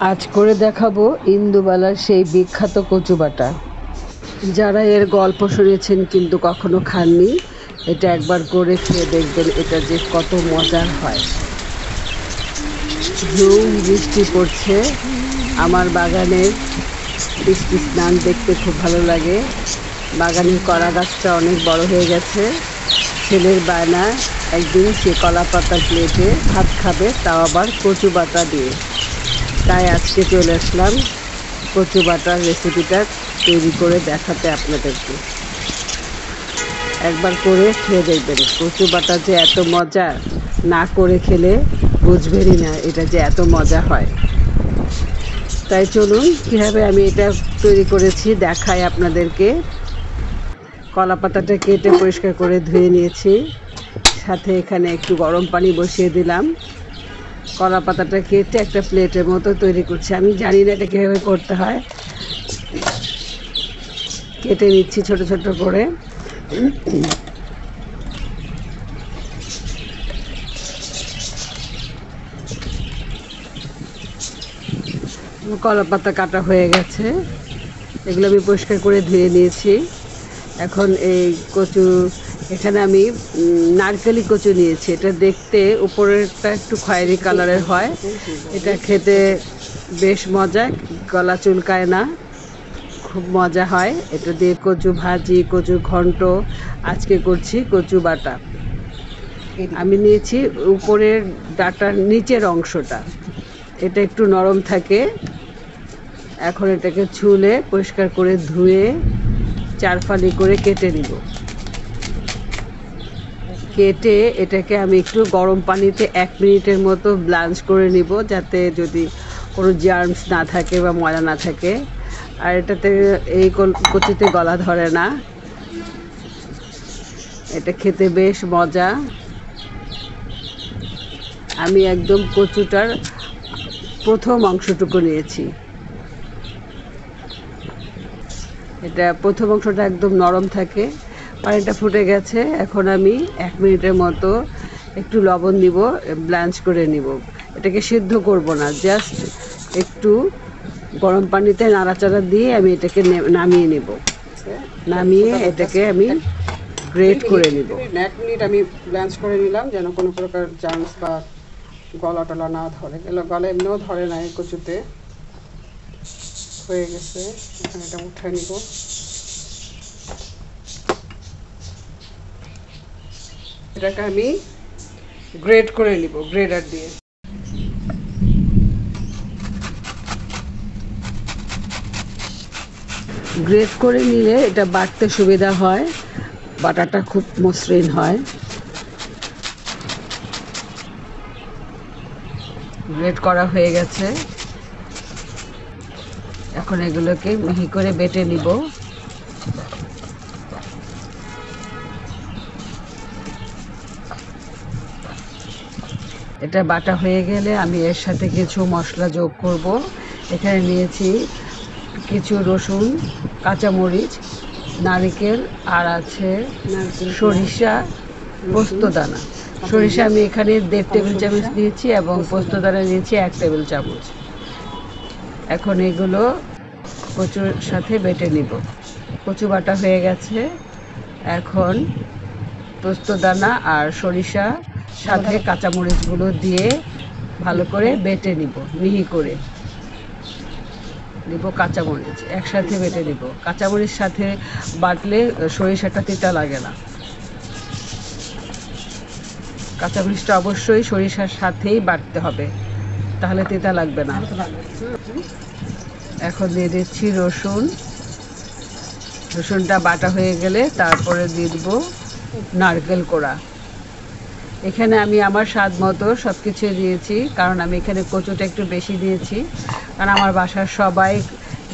আজ করে দেখাবো ইন্দুবালার সেই বিখ্যাত কচু বাটা। যারা এর গল্প শুনেছেন কিন্তু কখনো খাননি, এটা একবার করে খেয়ে দেখবেন এটা যে কত মজার হয়। ঝুম বৃষ্টি পড়ছে, আমার বাগানের বৃষ্টি স্নান দেখতে খুব ভালো লাগে। বাগানের কলা গাছটা অনেক বড় হয়ে গেছে। ছেলের বায়না, একদিন সে কলা পাতার প্লেটে ভাত খাবে, তাও আবার কচু বাটা দিয়ে। তাই আজকে চলে আসলাম কচু বাটার রেসিপিটা তৈরি করে দেখাতে আপনাদেরকে। একবার করে খেয়ে দেখবেন, কচু বাটা যে এত মজা, না করে খেলে বুঝবেনই না এটা যে এত মজা হয়। তাই চলুন কীভাবে আমি এটা তৈরি করেছি দেখাই আপনাদেরকে। কলা পাতাটা কেটে পরিষ্কার করে ধুয়ে নিয়েছি, সাথে এখানে একটু গরম পানি বসিয়ে দিলাম। কলা পাতাটা কেটে একটা প্লেটের মতো তৈরি করছি। আমি জানি না এটা কীভাবে করতে হয়। কেটে নিচ্ছি ছোট ছোট করে। কলা পাতা কাটা হয়ে গেছে, এগুলো আমি পরিষ্কার করে ধুয়ে নিয়েছি। এখন এই কচু, এখানে আমি নারকেলি কচু নিয়েছি। এটা দেখতে উপরেরটা একটু খয়েরি কালারের হয়, এটা খেতে বেশ মজা, গলা চুলকায় না, খুব মজা হয়। এটা দিয়ে কচু ভাজি, কচু ঘন্ট, আজকে করছি কচু বাটা। আমি নিয়েছি উপরের ডাটার নিচের অংশটা, এটা একটু নরম থাকে। এখন এটাকে ছুলে পরিষ্কার করে ধুয়ে 4 ফালি করে কেটে নিব। কেটে এটাকে আমি একটু গরম পানিতে 1 মিনিটের মতো ব্লাঞ্চ করে নিব, যাতে যদি কোনো জার্মস না থাকে বা ময়লা না থাকে। আর এটাতে এই কচুতে গলা ধরে না, এটা খেতে বেশ মজা। আমি একদম কচুটার প্রথম অংশটুকু নিয়েছি। এটা প্রথম অংশটা একদম নরম থাকে। পানিটা ফুটে গেছে, এখন আমি 1 মিনিটের মতো একটু লবণ দিব, ব্লাঞ্চ করে নিব। এটাকে সিদ্ধ করব না, জাস্ট একটু গরম পানিতে নাড়াচাড়া দিয়ে আমি এটাকে নামিয়ে নেব। নামিয়ে এটাকে আমি গ্রেট করে নিব। 1 মিনিট আমি ব্লাঞ্চ করে নিলাম, যেন কোনো প্রকার জার্মস বা গলা টলা না ধরে। গলা এমনিও ধরে না এই কচুতে। হয়ে গেছে, এখন এটা উঠে নিব। এটাকে আমি গ্রেট করে নিব গ্রেটার দিয়ে। গ্রেট করে নিলে এটা বাটতে সুবিধা হয়, বাটাটা খুব মসৃণ হয়। গ্রেট করা হয়ে গেছে, এখন এগুলোকে মিহি করে বেটে নিব। এটা বাটা হয়ে গেলে আমি এর সাথে কিছু মশলা যোগ করব। এখানে নিয়েছি কিছু রসুন, কাঁচামরিচ, নারকেল, আর আছে সরিষা, পোস্তদানা। সরিষা আমি এখানে 1.5 টেবিল চামচ নিয়েছি এবং পোস্তদানা নিয়েছি 1 টেবিল চামচ। এখন এগুলো কচুর সাথে বেটে নিব। কচু বাটা হয়ে গেছে, এখন পোস্তদানা আর সরিষা সাথে কাঁচামরিচগুলো দিয়ে ভালো করে বেটে নিব, মিহি করে নিব। কাঁচামরিচ একসাথে বেটে নিব। কাঁচামরিচ সাথে বাটলে সরিষাটা তিতা লাগে না। কাঁচামরিচটা অবশ্যই সরিষার সাথেই বাটতে হবে, তাহলে তিতা লাগবে না। এখন দিয়ে দিচ্ছি রসুন। রসুনটা বাটা হয়ে গেলে তারপরে দিয়ে দেব নারকেল কোড়া। এখানে আমি আমার স্বাদ মতো সব কিছু দিয়েছি, কারণ আমি এখানে কচুটা একটু বেশি দিয়েছি, কারণ আমার বাসার সবাই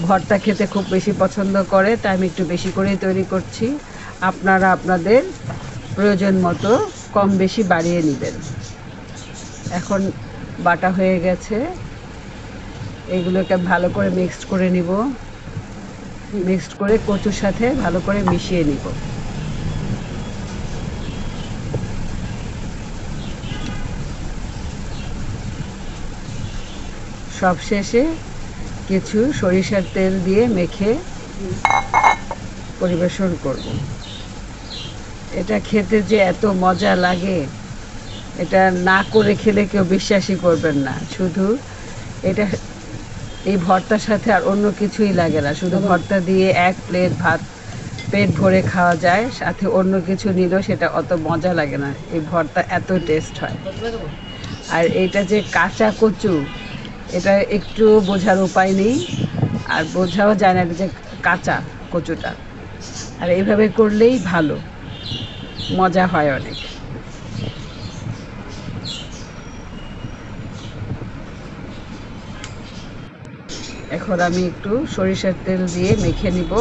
ভর্তা খেতে খুব বেশি পছন্দ করে, তাই আমি একটু বেশি করেই তৈরি করছি। আপনারা আপনাদের প্রয়োজন মতো কম বেশি বাড়িয়ে নেবেন। এখন বাটা হয়ে গেছে, এগুলোকে ভালো করে মিক্সড করে নিব। মিক্সড করে কচুর সাথে ভালো করে মিশিয়ে নিব। সবশেষে কিছু সরিষার তেল দিয়ে মেখে পরিবেশন করব। এটা খেতে যে এত মজা লাগে, এটা না করে খেলে কেউ বিশ্বাসই করবেন না। শুধু এটা এই ভর্তার সাথে আর অন্য কিছুই লাগে না, শুধু ভর্তা দিয়ে এক প্লেট ভাত পেট ভরে খাওয়া যায়, সাথে অন্য কিছু নিলেও সেটা অত মজা লাগে না। এই ভর্তা এত টেস্ট হয়। আর এইটা যে কাঁচা কচু, এটা একটু বোঝার উপায় নেই, আর বোঝাও যায় না যে কাঁচা কচুটা। আর এইভাবে করলেই ভালো, মজা হয় অনেক। এখন আমি একটু সরিষার তেল দিয়ে মেখে নিব।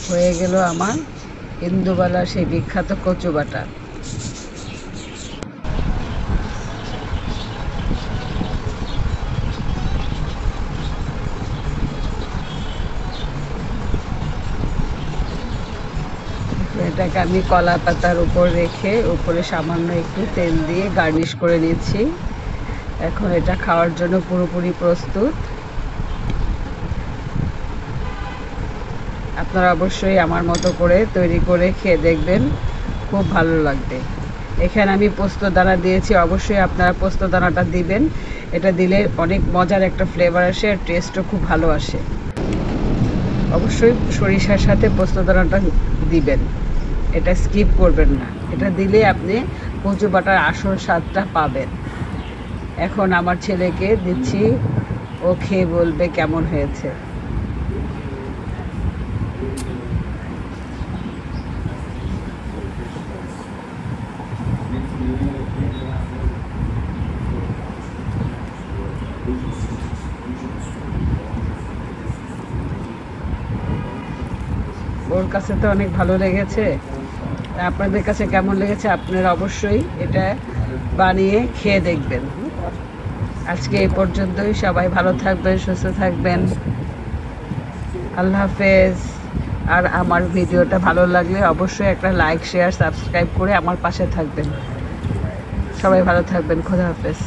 হয়ে গেল আমার ইন্দুবালার সেই বিখ্যাত কচু বাটা। এটাকে আমি কলা পাতার উপর রেখে উপরে সামান্য একটু তেল দিয়ে গার্নিশ করে নিয়েছি। এখন এটা খাওয়ার জন্য পুরোপুরি প্রস্তুত। আপনারা অবশ্যই আমার মতো করে তৈরি করে খেয়ে দেখবেন, খুব ভালো লাগবে। এখানে আমি পোস্ত দানা দিয়েছি, অবশ্যই আপনারা পোস্ত দানাটা দিবেন। এটা দিলে অনেক মজার একটা ফ্লেভার আসে, আর টেস্টও খুব ভালো আসে। অবশ্যই সরিষার সাথে পোস্ত দানাটা দিবেন, এটা স্কিপ করবেন না। এটা দিলে আপনি কচু বাটার আসল স্বাদটা পাবেন। এখন আমার ছেলেকে দিচ্ছি, ও খেয়ে বলবে কেমন হয়েছে। ওর কাছে তো অনেক ভালো লেগেছে। আপনাদের কাছে কেমন লেগেছে আপনারা অবশ্যই এটা বানিয়ে খেয়ে দেখবেন। আজকে এই পর্যন্তই। সবাই ভালো থাকবেন, সুস্থ থাকবেন। আল্লাহ হাফেজ। আর আমার ভিডিওটা ভালো লাগলে অবশ্যই একটা লাইক, শেয়ার, সাবস্ক্রাইব করে আমার পাশে থাকবেন। সবাই ভালো থাকবেন। খোদা হাফেজ।